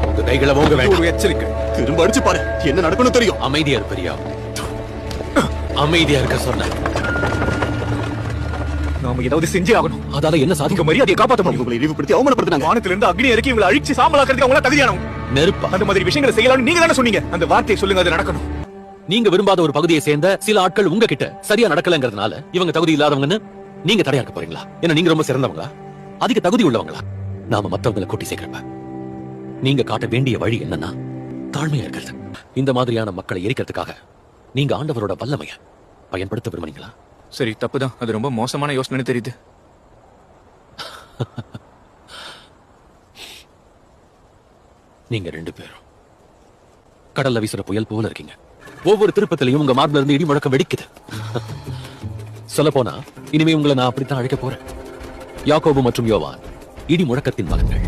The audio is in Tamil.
உங்க கைகளை ஓங்க வேண்டாம். ஒரு எச்சரிக்கை. திரும்ப அடிச்சு பாரு, என்ன நடக்கணும் தெரியும். அமைதியா இரு பெரியா, அமைதியா இருக்க சொன்ன. நாம ஏதாவது செஞ்சே ஆகணும். அதால என்ன சாதிக்க? உங்க மரியாதையை காப்பாற்ற முடியும். உங்களை இழிவுபடுத்தி அவமானப்படுத்தினாங்க. வானத்திலிருந்து அக்னி இறக்கி இவங்களை அழிச்சு சாம்பலாக்கிறதுக்கு அவங்கள தகுதியானவங்க. நெருப்பா? அந்த மாதிரி விஷயங்களை செய்யலாம்னு நீங்க தானே சொன்னீங்க. அந்த வார்த்தையை சொல்லுங்க, அது நடக்கணும். நீங்க விரும்பாத ஒரு பகுதியை சேர்ந்த சில ஆட்கள் உங்ககிட்ட சரியா நடக்கலங்கிறதுனால இவங்க தகுதி இல்லாதவங்கன்னு நீங்க தடையாக்க போறீங்களா? ஏன்னா நீங்க ரொம்ப சிறந்தவங்களா, அதிக தகுதி உள்ளவங்களா? நாம மத்தவங்களை கூட்டி சேர்க்கிறப்ப நீங்க காட்ட வேண்டிய வழி என்னன்னா தாழ்மையா இருக்கிறது. இந்த மாதிரியான மக்களை எரிக்கிறதுக்காக நீங்க ஆண்டவரோட வல்லமைய பயன்படுத்த விரும்புறீங்களா? சரி, தப்புதான். அது ரொம்ப மோசமான யோசனைன்னு தெரியுது. நீங்க 2 பேரும் கடல்ல வீசுற புயல் போல இருக்கீங்க. ஒவ்வொரு திருப்பத்திலையும் உங்க மார்பில இருந்து இடி முழக்கம் வெடிக்குது. சொல்ல போனா இனிமே உங்களை நான் அப்படித்தான் அழைக்க போறேன். யாக்கோபு மற்றும் யோவான் இடி முழக்கத்தின் மகன்கள்.